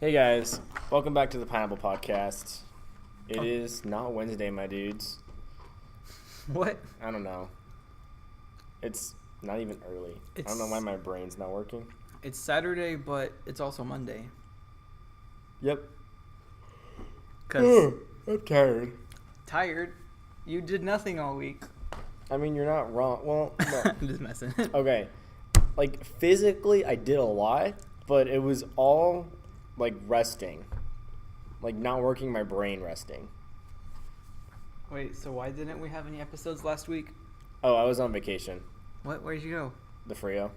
Hey guys, welcome back to the Pineapple Podcast. It is not Wednesday, my dudes. What? I don't know. It's not even early. I don't know why my brain's not working. It's Saturday, but it's also Monday. Yep. Cause I'm tired. tired. You did nothing all week. I mean, you're not wrong. Well, no. I'm just messing. Okay. Like, physically, I did a lot, but it was all, like, resting. Like, not working my brain resting. Wait, so why didn't we have any episodes last week? Oh, I was on vacation. What? Where'd you go? The Frio.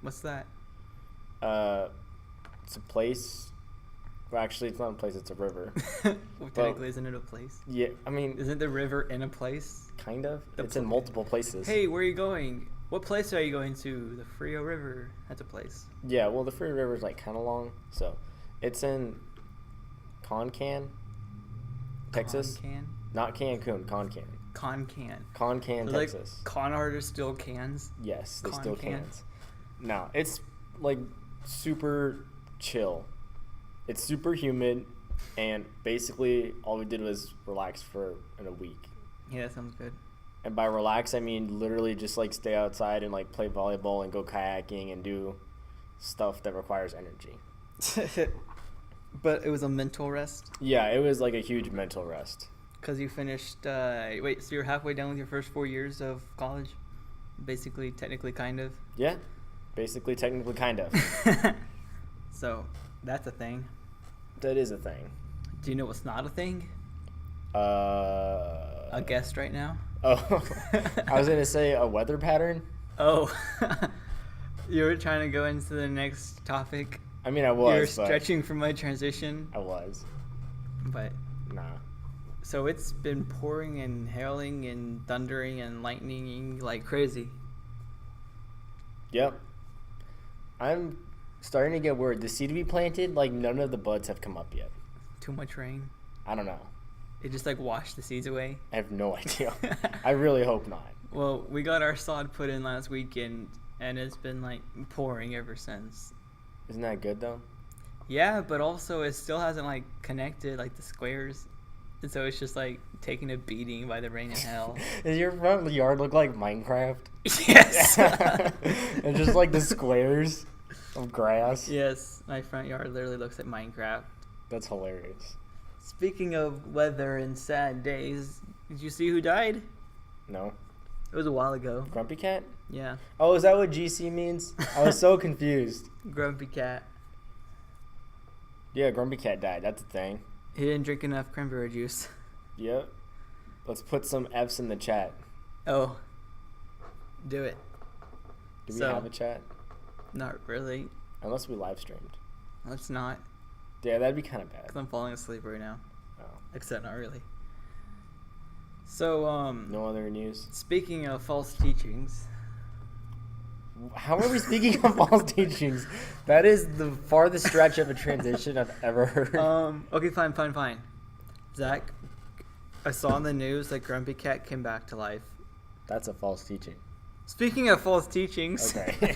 What's that? It's a place. Well, actually, it's not a place. It's a river. Well, technically, isn't it a place? Yeah, I mean, Isn't the river in a place? kind of. The It's in pl- multiple places. Hey, where are you going? What place are you going to? The Frio River. That's a place. Yeah, well, the Frio River is like kind of long, so it's in Concan, Texas. Concan? Not Cancun, Concan. Concan. Concan, So, Texas. Like, con artists still cans? Yes, they still Concan? cans. No, it's like super chill. It's super humid, and basically all we did was relax for a week. Yeah, that sounds good. And by relax, I mean literally just like stay outside and like play volleyball and go kayaking and do stuff that requires energy. But it was a mental rest? Yeah, it was like a huge mental rest. Because you finished, wait, so you're halfway done with your first 4 years of college? Basically, technically, kind of. Yeah, basically, technically, kind of. So, that's a thing. That is a thing. Do you know what's not a thing? A A guest right now? Oh, I was gonna say a weather pattern. Oh, you were trying to go into the next topic. I mean, I was. You're but stretching for my transition, I was. but Nah. so it's been pouring and hailing and thundering and lightning like crazy. Yep. I'm starting to get worried. The seed we planted, like none of the buds have come up yet. Too much rain. I don't know. It just like washed the seeds away. I have no idea. I really hope not. Well, we got our sod put in last weekend, and it's been like pouring ever since. Isn't that good though? Yeah, but also it still hasn't like connected like the squares, and so it's just like taking a beating by the rain and hell. Does your front yard look like Minecraft? Yes. And just like the squares of grass? Yes, my front yard literally looks like Minecraft. That's hilarious. Speaking of weather and sad days, did you see who died? No? It was a while ago. Grumpy Cat? Yeah, Oh, is that what GC means? I was so confused. Grumpy Cat. Yeah, Grumpy Cat died. That's a thing. He didn't drink enough cranberry juice. Yep. Let's put some F's in the chat. Oh, do it. Do we So- have a chat? Not really. Unless we live streamed. Let's not, Yeah, that'd be kind of bad. because I'm falling asleep right now. Oh. Except not really. So, No other news? speaking of false teachings, How are we speaking of false teachings? That is the farthest stretch of a transition I've ever heard. okay, fine. Zach, I saw in the news that Grumpy Cat came back to life. That's a false teaching. Speaking of false teachings. Okay.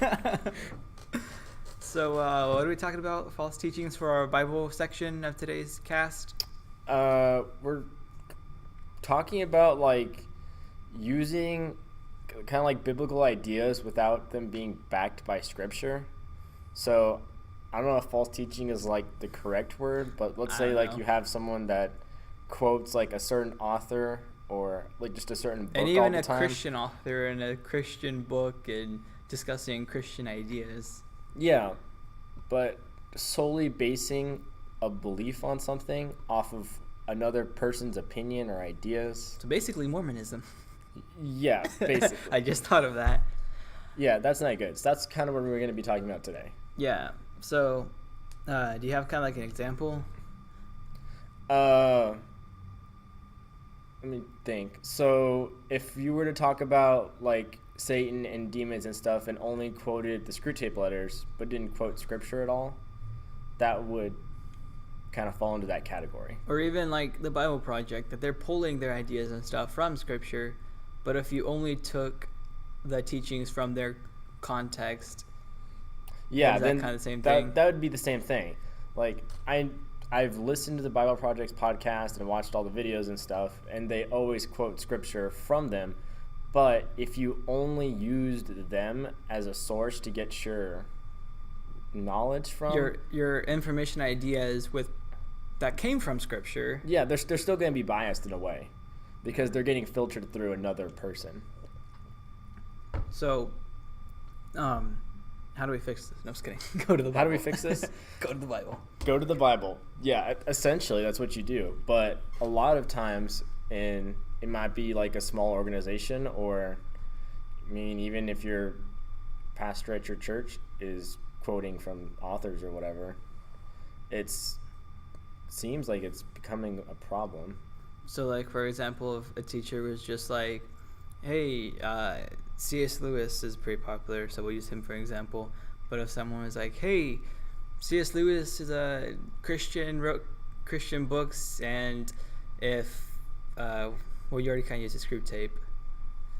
So, what are we talking about? False teachings for our Bible section of today's cast? We're talking about like using kind of like biblical ideas without them being backed by scripture. So I don't know if false teaching is like the correct word, but let's I say don't like know. you have someone that quotes like a certain author or like just a certain book And all even the a time. Christian author and a Christian book and discussing Christian ideas. Yeah, but solely basing a belief on something off of another person's opinion or ideas. So basically Mormonism. Yeah, basically. I just thought of that. Yeah, that's not good. So that's kind of what we're going to be talking about today. Yeah. So, do you have kind of like an example? Let me think. So if you were to talk about like Satan and demons and stuff and only quoted the screw tape letters but didn't quote scripture at all, that would kind of fall into that category. Or even like the Bible Project, that they're pulling their ideas and stuff from scripture, but if you only took the teachings from their context, Yeah, is that then kind of the same that, thing? that would be the same thing. Like I've listened to the Bible Project's podcast and watched all the videos and stuff, and they always quote scripture from them. But if you only used them as a source to get your knowledge from, your information ideas with that came from scripture, yeah, they're still going to be biased in a way because they're getting filtered through another person. So, how do we fix this? No, I'm just kidding. Go to the Bible. How do we fix this? Go to the Bible. Go to the Bible. Yeah, essentially that's what you do. But a lot of times, it might be like a small organization, or I mean, even if your pastor at your church is quoting from authors or whatever, seems like it's becoming a problem. So, like, for example, if a teacher was just like, hey, C.S. Lewis is pretty popular, so we'll use him for example. But if someone was like, hey, C.S. Lewis is a Christian, wrote Christian books, and if, well, you already kind of used a screw tape.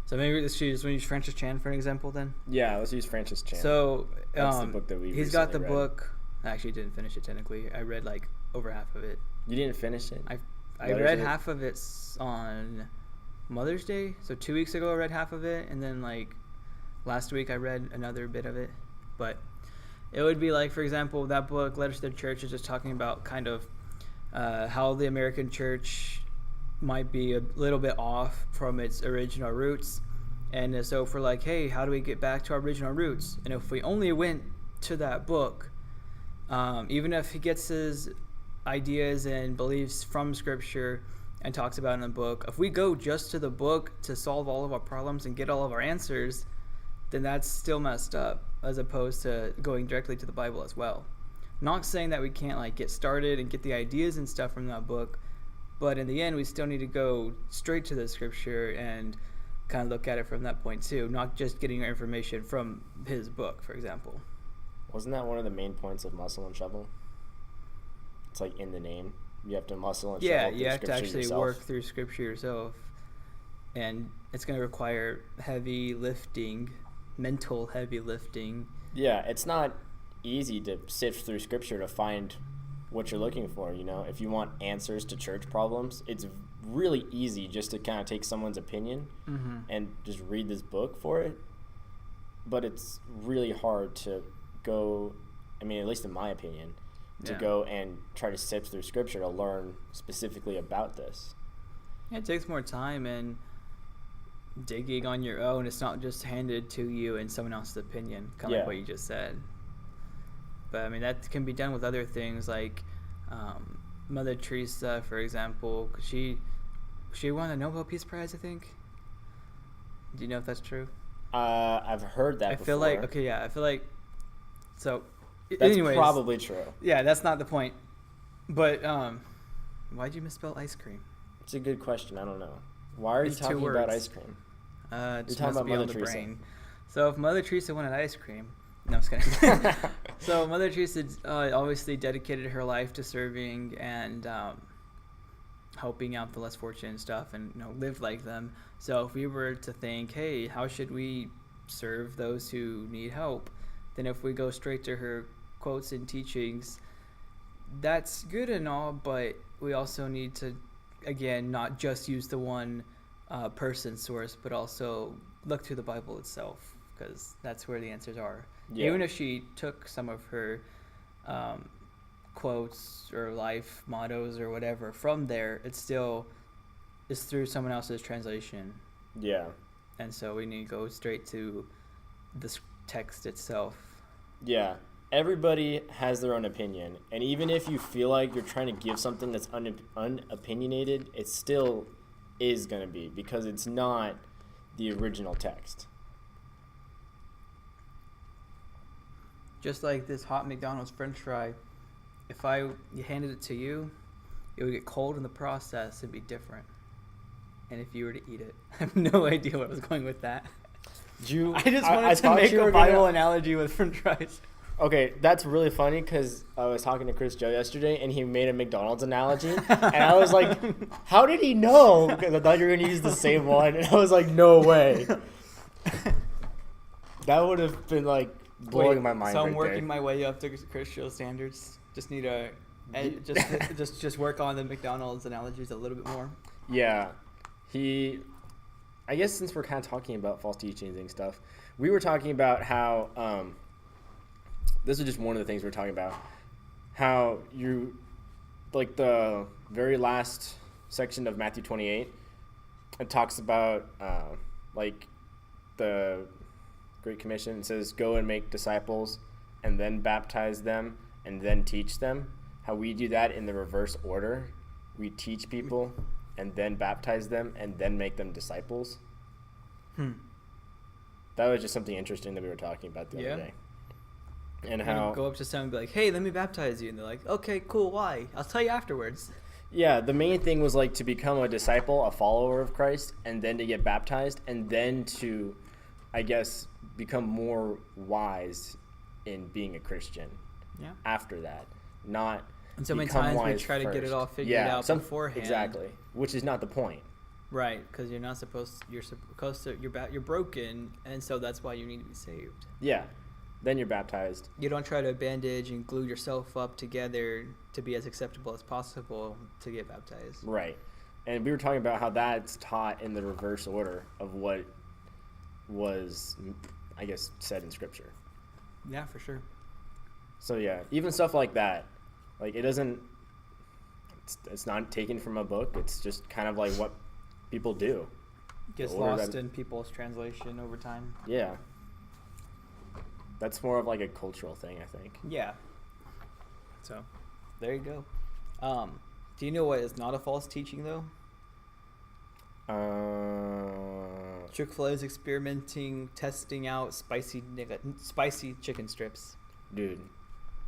So maybe let's use Francis Chan for an example then? Yeah, let's use Francis Chan. So, that's the book that we he's got the read. book. I actually didn't finish it technically. I read like over half of it. You didn't finish it? I read half of it on Mother's Day. So 2 weeks ago I read half of it, and then like last week I read another bit of it. But it would be like, for example, that book, Letters to the Church, is just talking about kind of how the American church might be a little bit off from its original roots. And so if we're like, hey, how do we get back to our original roots? And if we only went to that book, even if he gets his ideas and beliefs from scripture and talks about it in the book, if we go just to the book to solve all of our problems and get all of our answers, then that's still messed up, as opposed to going directly to the Bible as well. Not saying that we can't like get started and get the ideas and stuff from that book, but in the end we still need to go straight to the scripture and kind of look at it from that point too, not just getting our information from his book, for example. Wasn't that one of the main points of Muscle and Shovel? It's like in the name. You have to muscle and shovel through you have to scripture actually yourself. work through scripture yourself, and it's going to require heavy lifting, mental heavy lifting. Yeah, it's not easy to sift through scripture to find what you're looking for. You know, if you want answers to church problems, it's really easy just to kind of take someone's opinion and just read this book for it. But it's really hard to go, I mean, at least in my opinion, to go and try to sift through scripture to learn specifically about this. Yeah, it takes more time and digging on your own. It's not just handed to you in someone else's opinion, kind of like what you just said. But I mean, that can be done with other things, like Mother Teresa, for example. She won a Nobel Peace Prize, I think. Do you know if that's true? I've heard that before. I feel like so. That's anyways, probably true. Yeah, that's not the point. But why'd you misspell ice cream? It's a good question. I don't know. Why are you talking about ice cream? You're talking about Mother Teresa. Brain. So if Mother Teresa wanted ice cream, no, I'm just kidding. So Mother Teresa obviously dedicated her life to serving and helping out the less fortunate and stuff, and lived like them. So if we were to think, hey, how should we serve those who need help? Then if we go straight to her quotes and teachings, that's good and all, but we also need to, again, not just use the one person source, but also look to the Bible itself, because that's where the answers are. Yeah. Even if she took some of her quotes or life mottos or whatever from there, it still is through someone else's translation. Yeah. And so we need to go straight to the text itself. Yeah. Everybody has their own opinion, and even if you feel like you're trying to give something that's unopinionated, it still is going to be, because it's not the original text. Just like this hot McDonald's French fry, if I handed it to you, it would get cold in the process and be different. And if you were to eat it, I have no idea where I was going with that. I just wanted to make a Bible analogy with French fries. Okay, that's really funny, because I was talking to Chris Joe yesterday, and he made a McDonald's analogy, and I was like, how did he know? Because I thought you were going to use the same one, and I was like, no way. That would have been, like, blowing my mind. So I'm right working there. my way up to Christian standards. Just need to just work on the McDonald's analogies a little bit more. Yeah, I guess since we're kind of talking about false teachings and stuff, we were talking about how this is just one of the things we're talking about. How you, like the very last section of Matthew 28, it talks about like the Great Commission. It says, "Go and make disciples, and then baptize them, and then teach them." How we do that in the reverse order. We teach people, and then baptize them, and then make them disciples. That was just something interesting that we were talking about the other day. And how go up to someone and be like, "Hey, let me baptize you," and they're like, "Okay, cool. Why? I'll tell you afterwards." Yeah, the main thing was like to become a disciple, a follower of Christ, and then to get baptized, and then to, I guess, become more wise in being a Christian. Yeah. After that, not. And so many become times we wise try to get it first. all figured out beforehand. Exactly, which is not the point. Right, because you're not supposed. You're supposed to. You're broken, and so that's why you need to be saved. Yeah, then you're baptized. You don't try to bandage and glue yourself up together to be as acceptable as possible to get baptized. Right, and we were talking about how that's taught in the reverse order of what was, I guess, said in Scripture. Yeah, for sure. So yeah, even stuff like that, like it doesn't. It's not taken from a book. It's just kind of like what people do. Gets The order lost that- in people's translation over time. Yeah. That's more of like a cultural thing, I think. Yeah. So, there you go. Do you know what is not a false teaching though? Chick-fil-A is experimenting, testing out spicy chicken strips. Dude.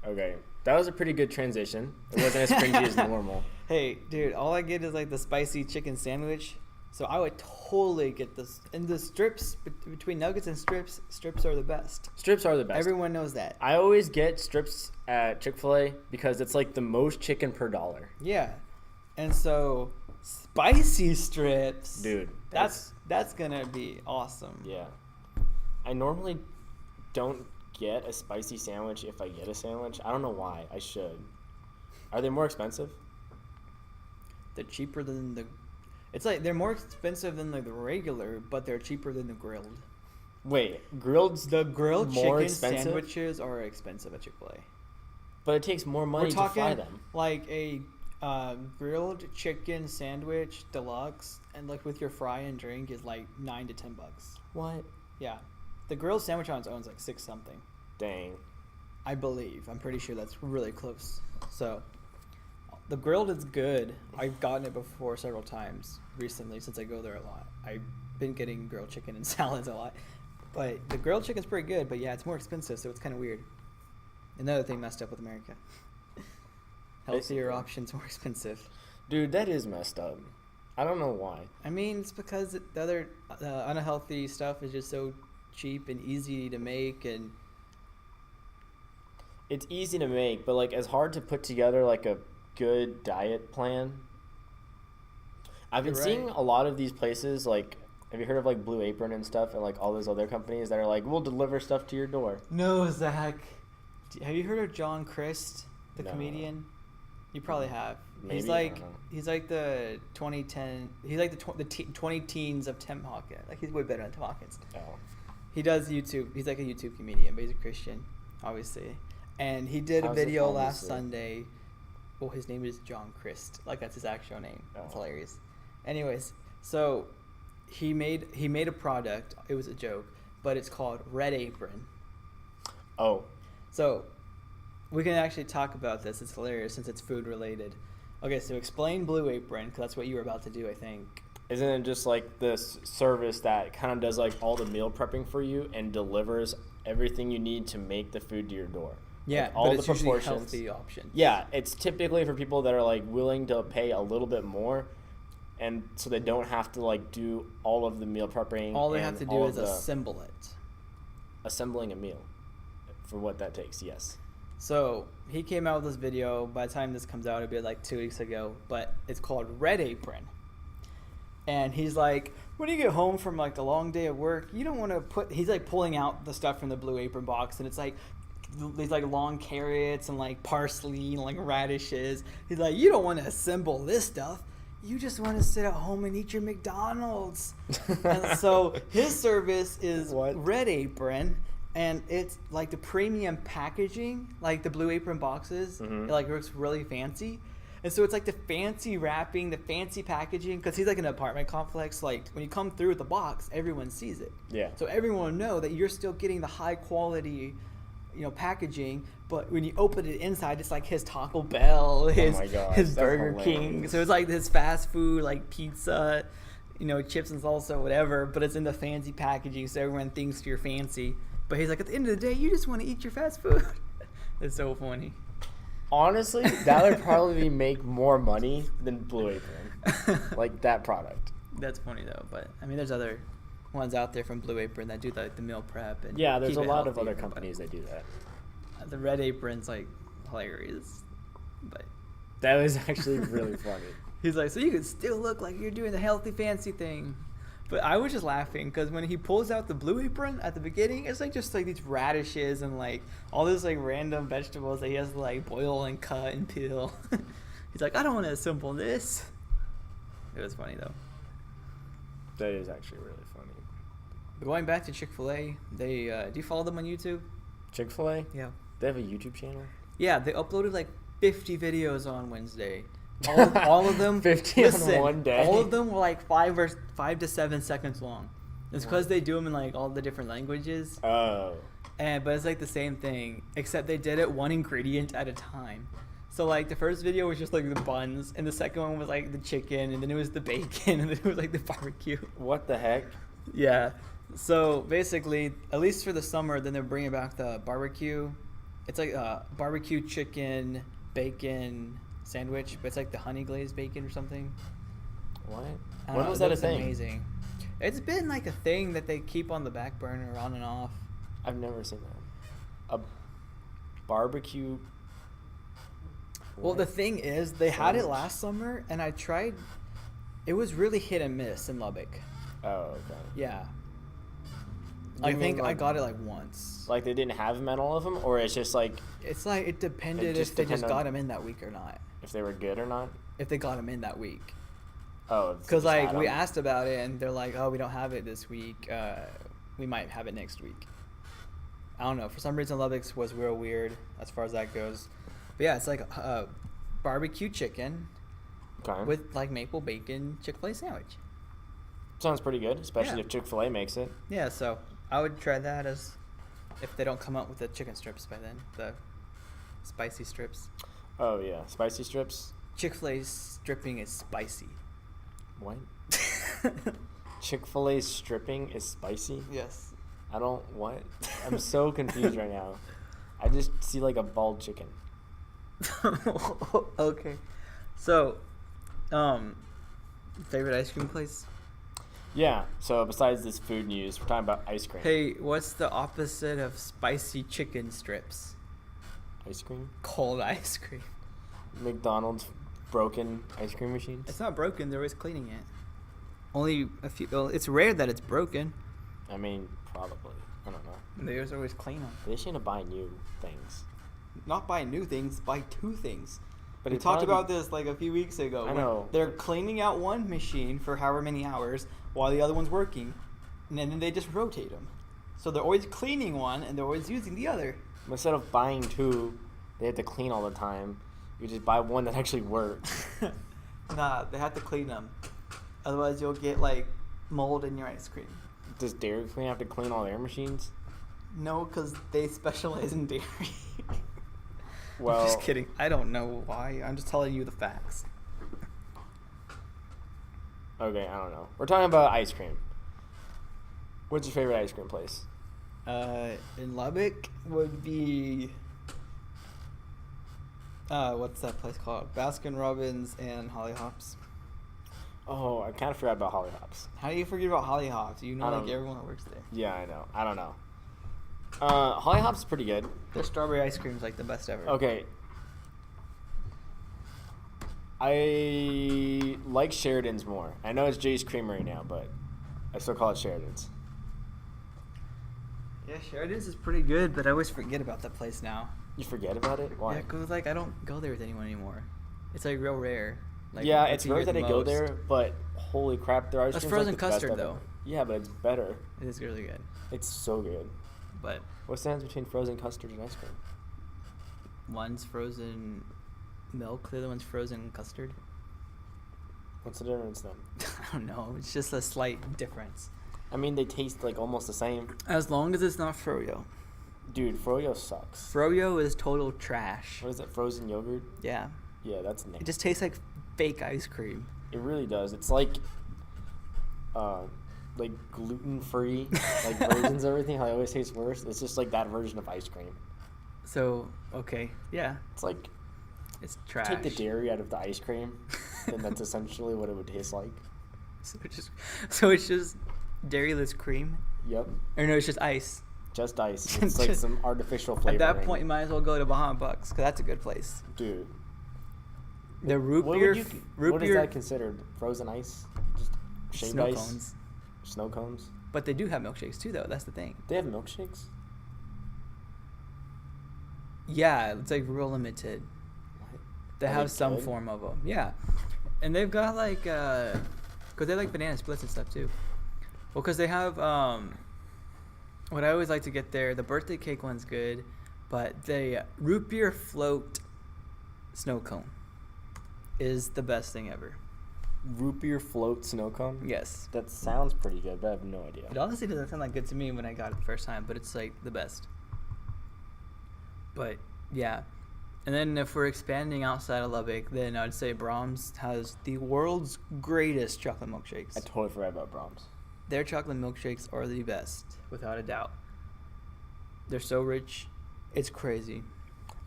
Okay. That was a pretty good transition. It wasn't as cringy as normal. Hey, dude, all I get is like the spicy chicken sandwich. So I would totally get this. And the strips, between nuggets and strips are the best. Strips are the best. Everyone knows that. I always get strips at Chick-fil-A because it's like the most chicken per dollar. Yeah. And so spicy strips. Dude. That's gonna be awesome. Yeah. I normally don't get a spicy sandwich if I get a sandwich. I don't know why. I should. Are they more expensive? They're cheaper than the. It's like they're more expensive than the regular, but they're cheaper than the grilled. Wait, grilled more chicken expensive? sandwiches are expensive at Chick-fil-A. But it takes more money We're to talking fry them. like a grilled chicken sandwich deluxe, and like with your fry and drink is like $9 to $10. What? Yeah, the grilled sandwich on its own is like $6 something. Dang. I believe. I'm pretty sure that's really close. So, the grilled is good. I've gotten it before several times recently since I go there a lot. I've been getting grilled chicken and salads a lot. But the grilled chicken's pretty good, but yeah, it's more expensive, so it's kind of weird. Another thing messed up with America. Healthier options, more expensive. Dude, that is messed up. I don't know why. I mean, it's because the other unhealthy stuff is just so cheap and easy to make, and It's easy to make, but like it's hard to put together like a good diet plan. I've been You're seeing right. a lot of these places, like, have you heard of like Blue Apron and stuff, and like all those other companies that are like, we'll deliver stuff to your door. No, Zach. Have you heard of John Christ, the No. comedian? You probably have. Maybe, he's I like don't know. he's like the 2010. He's like the 20 teens of Tim Hawkins. Like he's way better than Tim Hawkins. Oh. He does YouTube. He's like a YouTube comedian, but he's a Christian, obviously. And he did a How's it video last obviously? Sunday. Well, his name is John Christ. Like that's his actual name. It's Oh. hilarious. Anyways, so he made a product. It was a joke, but it's called Red Apron. Oh. So, we can actually talk about this. It's hilarious since it's food related. Okay, so explain Blue Apron, because that's what you were about to do, I think. Isn't it just like this service that kind of does like all the meal prepping for you and delivers everything you need to make the food to your door? Yeah, Like, all but the it's usually proportions. healthy option. Yeah, it's typically for people that are like willing to pay a little bit more, and so they don't have to like do all of the meal prepping. All they and have to all do of is the assemble it. assembling a meal for what that takes. Yes. So, he came out with this video. By the time this comes out, it'll be like 2 weeks ago. But it's called Red Apron. And he's like, when you get home from like a long day of work, you don't want to put. He's like pulling out the stuff from the Blue Apron box, and it's like these like long carrots and like parsley and like radishes. He's like, you don't want to assemble this stuff. You just want to sit at home and eat your McDonald's. And so his service is Red Apron, and it's like the premium packaging, like the Blue Apron boxes. It like looks really fancy. And so it's like the fancy wrapping, the fancy packaging, because he's like an apartment complex. Like when you come through with the box, everyone sees it. Yeah. So everyone will know that you're still getting the high quality, packaging. But when you open it inside, it's like his Taco Bell, his Burger King. So it's like this fast food, like pizza, chips and salsa, whatever. But it's in the fancy packaging, so everyone thinks you're fancy. But he's like, at the end of the day, you just want to eat your fast food. It's so funny. Honestly, that would probably make more money than Blue Apron. Like that product. That's funny though, but I mean, there's other ones out there from Blue Apron that do like the meal prep and yeah, there's a keep it lot of healthy, other companies that do that. The Red Apron's like hilarious, but that was actually really funny. He's like, so you can still look like you're doing the healthy, fancy thing. But I was just laughing because when he pulls out the Blue Apron at the beginning, it's like just like these radishes and like all these like random vegetables that he has to like boil and cut and peel. He's like, I don't want to assemble this. It was funny though. That is actually really funny. But going back to Chick-fil-A, they do you follow them on YouTube? Chick-fil-A? Yeah. They have a YouTube channel? Yeah, they uploaded like 50 videos on Wednesday. All of them 50 on one day. All of them were like 5 to 7 seconds long. It's because they do them in like all the different languages. Oh. But it's like the same thing, except they did it one ingredient at a time. So like the first video was just like the buns, and the second one was like the chicken, and then it was the bacon, and then it was like the barbecue. What the heck? Yeah. So basically, at least for the summer, then they're bringing back the barbecue. It's like barbecue chicken, bacon sandwich, but it's like the honey glazed bacon or something. What? When was that a thing? Amazing. It's been like a thing that they keep on the back burner, on and off. I've never seen that. A barbecue. Well, the thing is, they had it last summer, and I tried. It was really hit and miss in Lubbock. Oh, okay. Yeah. You I think mean, I got it like once. Like they didn't have them at all of them, or it's just like It's like it depended if they just got them in that week or not. if they were good or not. If they got them in that week. Oh, Because like we asked about it, and they're like, "Oh, we don't have it this week. We might have it next week." I don't know. For some reason, Lubbock's was real weird as far as that goes. But yeah, it's like barbecue chicken with like maple bacon Chick-fil-A sandwich. Sounds pretty good, especially if Chick-fil-A makes it. Yeah, so I would try that as if they don't come up with the chicken strips by then, the spicy strips. Oh yeah, spicy strips. Chick-fil-A's stripping is spicy. What? Chick-fil-A's stripping is spicy? Yes. I don't what? I'm so confused right now. I just see like a bald chicken. Okay. So, favorite ice cream place? Yeah, so besides this food news, we're talking about ice cream. Hey, what's the opposite of spicy chicken strips? Ice cream? Cold ice cream. McDonald's broken ice cream machines? It's not broken, they're always cleaning it. Only a few, well, it's rare that it's broken. I mean, probably. I don't know. They always clean them. They should buy new things. Not buy new things, buy two things. But We it'd talked probably about this like a few weeks ago. I know. They're cleaning out one machine for however many hours while the other one's working, and then they just rotate them. So they're always cleaning one and they're always using the other. Instead of buying two, they have to clean all the time. You just buy one that actually works. Nah, they have to clean them. Otherwise, you'll get like mold in your ice cream. Does Dairy Queen have to clean all their machines? No, because they specialize in dairy. Well, I'm just kidding. I don't know why. I'm just telling you the facts. Okay, I don't know. We're talking about ice cream. What's your favorite ice cream place? In Lubbock would be what's that place called? Baskin Robbins and Holly Hops. Oh, I kind of forgot about Holly Hops. How do you forget about Holly Hops? You know, I like don't- everyone that works there. Yeah, I know. I don't know. Holly Hops is pretty good. Their strawberry ice cream is like the best ever. Okay. I like Sheridan's more. I know it's Jay's Creamery now, but I still call it Sheridan's. Yeah, Sheridan's is pretty good, but I always forget about that place now. You forget about it? Why? Yeah, cause like I don't go there with anyone anymore. It's like real rare. Like, yeah, once it's a rare year that at I the go most. there, but holy crap, their ice That's cream's frozen like the best custard, I've though. ever- Yeah, but it's better. It is really good, It's so good. but What's the difference between frozen custard and ice cream? one's frozen milk, the other one's frozen custard. What's the difference then? I don't know. It's just a slight difference. I mean, they taste like almost the same. As long as it's not froyo. Dude, froyo sucks. Froyo is total trash. What is it? Frozen yogurt? Yeah, Yeah, that's nasty. it just tastes like fake ice cream. It really does. It's like gluten-free, like versions of everything. How it always tastes worse. It's just like that version of ice cream. So okay, yeah, It's like it's trash. take the dairy out of the ice cream, and that's essentially what it would taste like. So it's just dairyless cream, Yep, or no, it's just ice. just ice. It's like some artificial flavor. At that point, you might as well go to Bahama Bucks because that's a good place. dude. The root What beer, would you? root What is beer, that considered? Frozen ice? Just shaved snow ice? cones. Snow cones? But they do have milkshakes too, though. That's the thing. They have milkshakes? Yeah, it's like real limited. What? They Are have they some good? form of them. Yeah, and they've got like, cause they like banana splits and stuff too. Well, cause they have what I always like to get there. The birthday cake one's good, but the root beer float snow cone is the best thing ever. Root beer float snow cone? Yes. That sounds pretty good, but I have no idea. It honestly doesn't sound that good to me when I got it the first time, but it's like the best. But yeah. And then if we're expanding outside of Lubbock, then I'd say Brahms has the world's greatest chocolate milkshakes. I totally forgot about Brahms. Their chocolate milkshakes are the best, without a doubt. They're so rich, it's crazy.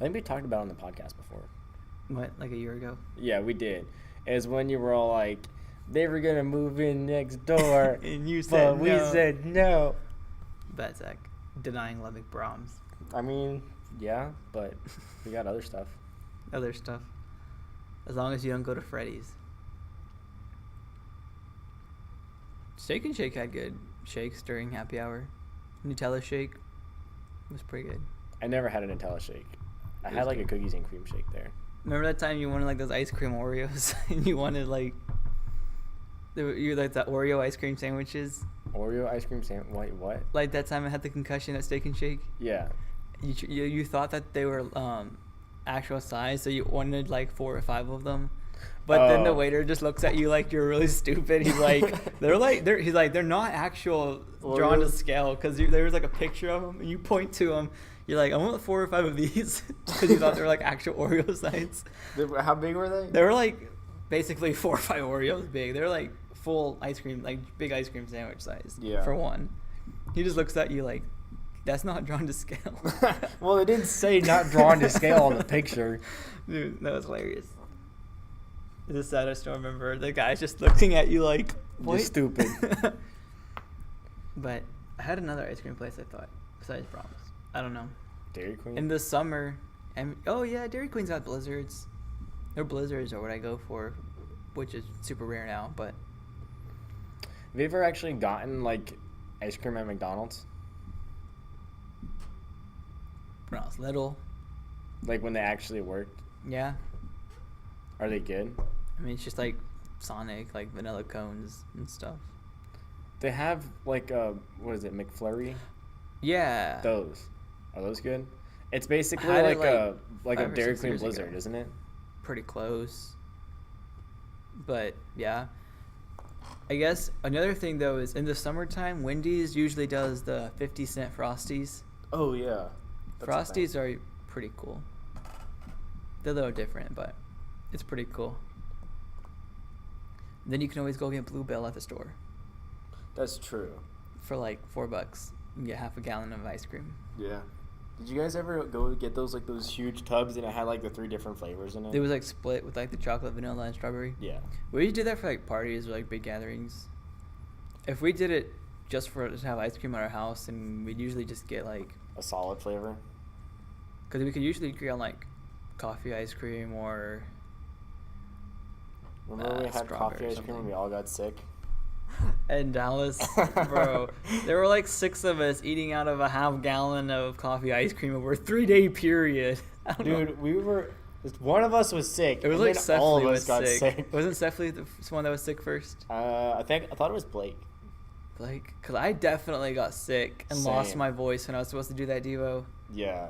I think we talked about it on the podcast before. What, like a year ago? Yeah, we did. It was when you were all like, they were going to move in next door, And you but said we no. said no. Bad Zach. Denying Lubbock Brahms. I mean, yeah, but we got other stuff. Other stuff. As long as you don't go to Freddy's. Steak and Shake had good shakes during happy hour. Nutella shake was pretty good. I never had a Nutella shake. I It had was like a good. cookies and cream shake there. Remember that time you wanted like those ice cream Oreos and you wanted like you like the Oreo ice cream sandwiches? Oreo ice cream sandwich? Wait, what? Like that time I had the concussion at Steak and Shake? Yeah. You thought that they were actual size, so you wanted like 4 or 5 of them. But then the Oh. waiter just looks at you like you're really stupid. He's like, they're not actual drawn to Oreos? scale because there's like a picture of them and you point to them. You're like, I want 4 or 5 of these because you thought they were like actual Oreo size. How big were they? They were like basically 4 or 5 Oreos big. They're like full ice cream, like big ice cream sandwich size. Yeah. For one, he just looks at you like, that's not drawn to scale. Well, it didn't say not drawn to scale on the picture. Dude, that was hilarious. It's the saddest I remember. The guy's just looking at you like, what? You're stupid. But I had another ice cream place I thought, besides Brahms. I don't know. Dairy Queen? In the summer, oh yeah, Dairy Queen's got blizzards. Their blizzards are what I go for, which is super rare now, but Have you ever actually gotten like ice cream at McDonald's? when I was little, Like when they actually worked? yeah. Are they good? I mean, it's just like Sonic, like vanilla cones and stuff. They have like what is it, McFlurry? Yeah. Those. Are those good? It's basically had it, like a like a 5 or Dairy 6 Queen years Blizzard, ago. isn't it? Pretty close. But yeah. I guess another thing though is in the summertime, Wendy's usually does the 50-cent Frosties. Oh yeah. Frosties are pretty cool. They're a little different, but it's pretty cool. Then you can always go get Bluebell at the store That's true. for like $4. You can get half a gallon of ice cream. Yeah. Did you guys ever go get those huge tubs and it had like the 3 different flavors in it? It was like split with like the chocolate, vanilla, and strawberry. Yeah. We used to do that for like parties or like big gatherings. If we did it just for to have ice cream at our house, and we'd usually just get like, A solid flavor. because we could usually agree on like coffee ice cream or Remember we had strawberry coffee or ice cream something. and we all got sick? In Dallas, bro, there were like 6 of us eating out of a half gallon of coffee ice cream over a 3-day period. I don't know. Dude, we were. One of us was sick. It was and like then all of Sefli us was got sick. sick. Wasn't Sefli the one that was sick first? I thought it was Blake. Like, cause I definitely got sick and lost Same. my voice when I was supposed to do that Devo. Yeah,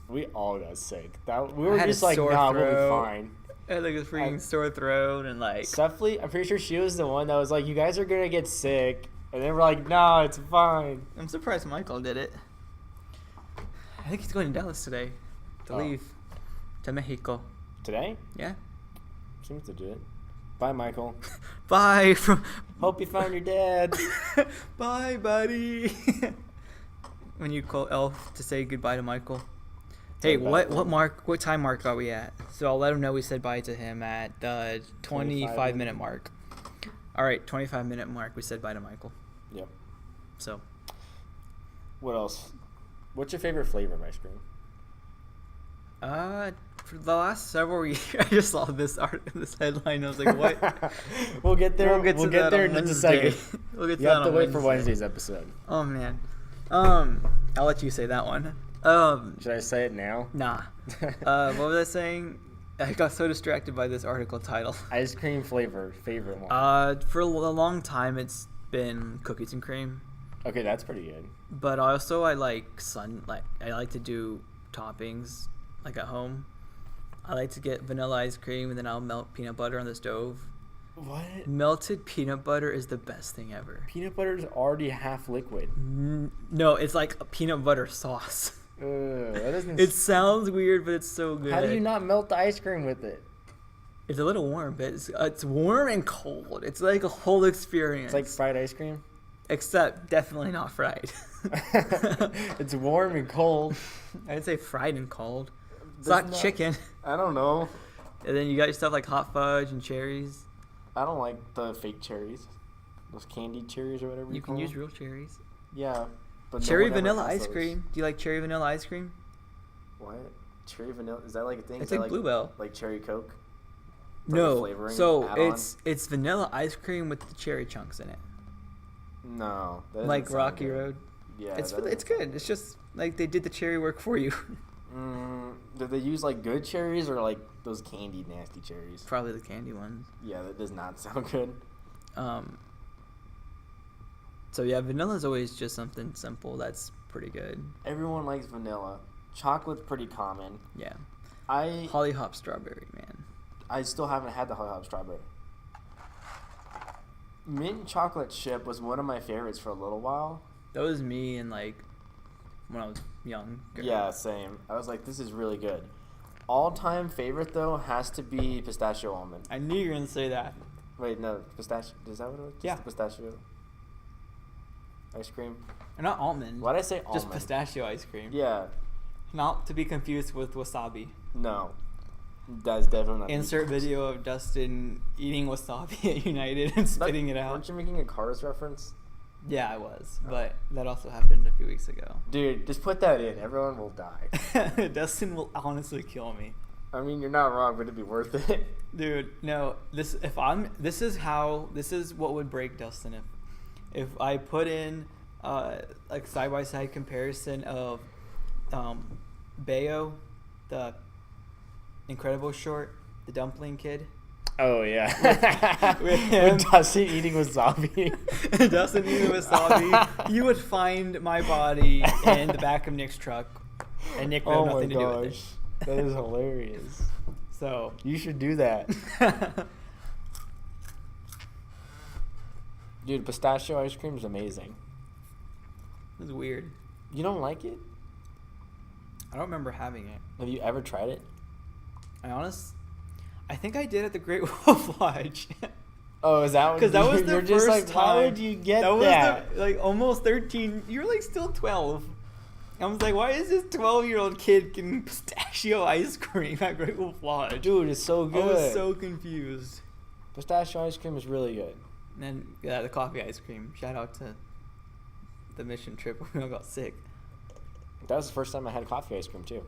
we all got sick. We I were had a just like, sore nah, we'll be throat. fine. I had like a freaking sore throat and like. Sefli, I'm pretty sure she was the one that was like, you guys are gonna get sick, and then we're like, no, it's fine. I'm surprised Michael did it. I think he's going to Dallas today to Oh. leave to Mexico. Today Yeah. seems to do it. Bye, Michael. Bye from. Hope you found your dad. Bye, buddy. When you call Elf to say goodbye to Michael. Hey, Say bye. what time mark are we at? So I'll let him know we said bye to him at the 25 minute mark. All right, 25-minute mark. We said bye to Michael. Yep. So What else? What's your favorite flavor of ice cream? for the last several years, I just saw this headline. I was like, what? We'll get there. We'll get that there on in just a Wednesday. second. We'll get to You that have to on wait for Wednesday. Wednesday's episode. Oh man. I'll let you say that one. Should I say it now? Nah. What was I saying? I got so distracted by this article title. Ice cream flavor, favorite one. For a long time, it's been cookies and cream. Okay, that's pretty good. But also, I like I like to do toppings like at home. I like to get vanilla ice cream and then I'll melt peanut butter on the stove. What? Melted peanut butter is the best thing ever. Peanut butter is already half liquid. No, it's like a peanut butter sauce. That doesn't. It sounds weird, but it's so good. How do you not melt the ice cream with it? It's a little warm, but it's warm and cold. It's like a whole experience. It's like fried ice cream. Except definitely not fried. It's warm and cold. I'd say fried and cold. It's There's not not- chicken. I don't know. And then you got your stuff like hot fudge and cherries. I don't like the fake cherries. Those candied cherries or whatever You call can use them. real cherries. Yeah. But no Cherry one ever vanilla has ice those. cream. Do you like cherry vanilla ice cream? What? Cherry vanilla? Is that like a thing? It's Is that like Bluebell. Like cherry Coke? Like a No. flavoring So add-on? it's vanilla ice cream with the cherry chunks in it. No. that doesn't Like sound Rocky good. Road. Yeah. It's that it's doesn't good. sound It's just like they did the cherry work for you. Did they use like good cherries or like those candied nasty cherries? Probably the candy ones. Yeah, that does not sound good. So yeah, vanilla is always just something simple that's pretty good. Everyone likes vanilla. Chocolate's pretty common. Yeah. I Holly hop strawberry, man. still haven't had the Holly Hop strawberry. Mint chocolate chip was one of my favorites for a little while. That was me and like when I was young. Yeah, same. I was like, this is really good. All-time favorite though has to be pistachio almond. I knew you were gonna say that. Wait, no, pistachio. Is that what it was? Just Yeah. the pistachio ice cream. Or not almond. Why did I say Just almond? pistachio ice cream. Yeah. Not to be confused with wasabi. No. That's definitely not. Insert video of Dustin eating wasabi at United and spitting it out. Aren't you making a Cars reference? Yeah, I was, but that also happened a few weeks ago. Dude, just put that in. Everyone will die. Dustin will honestly kill me. I mean, you're not wrong, but it'd be worth it. Dude, no. This is what would break Dustin if I put in like side by side comparison of Bayo, the Incredible short, the dumpling kid, Oh, yeah. with him. With Dustin eating wasabi. Dustin eating wasabi. You would find my body in the back of Nick's truck, and Nick would have Oh my nothing to do with it. gosh. That is hilarious. So You should do that. Dude, pistachio ice cream is amazing. it was weird. You don't like it? I don't remember having it. Have you ever tried it? I think I did at the Great Wolf Lodge. Oh, is that what? 'Cause that was the you're just first like, why time. would you get that that? was like almost 13. You're like still 12. I was like, why is this 12-year-old kid getting pistachio ice cream at Great Wolf Lodge? Dude, it's so I good. was so confused. Pistachio ice cream is really good. And then yeah, the coffee ice cream. Shout out to the mission trip when we all got sick. That was the first time I had coffee ice cream too.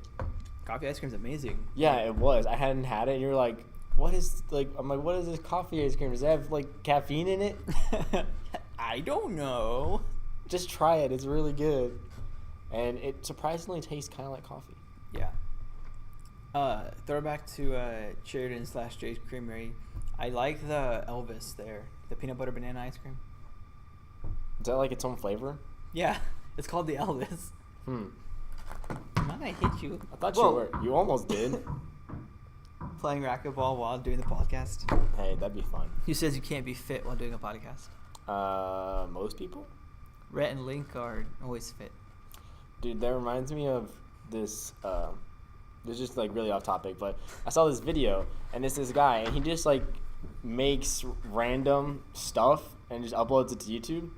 Coffee ice cream's amazing. Yeah, it was. I hadn't had it. And you're like, what is like? I'm like, what is this coffee ice cream? Does it have like caffeine in it? I don't know. Just try it. It's really good, and it surprisingly tastes kind of like coffee. Yeah. Throwback to Sheridan/Jay's Creamery. I like the Elvis there, the peanut butter banana ice cream. Is that like its own flavor? Yeah, it's called the Elvis. Might I hit you? I thought Whoa. you were. You almost did. Playing racquetball while doing the podcast. Hey, that'd be fun. Who says you can't be fit while doing a podcast? Most people. Rhett and Link are always fit. Dude, that reminds me of this. This is just like really off topic, but I saw this video, and it's this guy, and he just like makes random stuff and just uploads it to YouTube.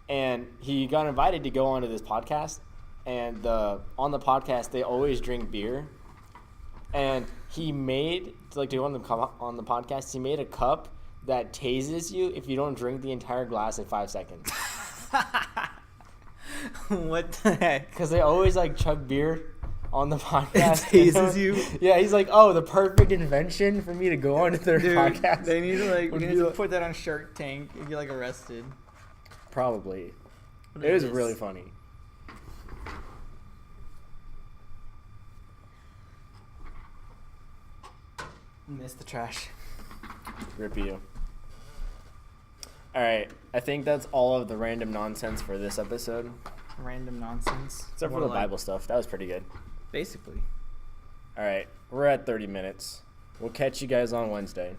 And he got invited to go onto this podcast, and on the podcast they always drink beer. And he made to go on the podcast. He made a cup that tases you if you don't drink the entire glass in 5 seconds. What the heck? Because they always like chug beer on the podcast. It tases you? Yeah, he's like, oh, the perfect invention for me to go on to their podcast. They need to Would we be need to like- put that on Shark Tank and get arrested. Probably. What It is was this? really funny. Miss the trash. Rip you. All right, I think that's all of the random nonsense for this episode. Random nonsense. Except for More the like- Bible stuff. That was pretty good. Basically. All right, we're at 30 minutes. We'll catch you guys on Wednesday.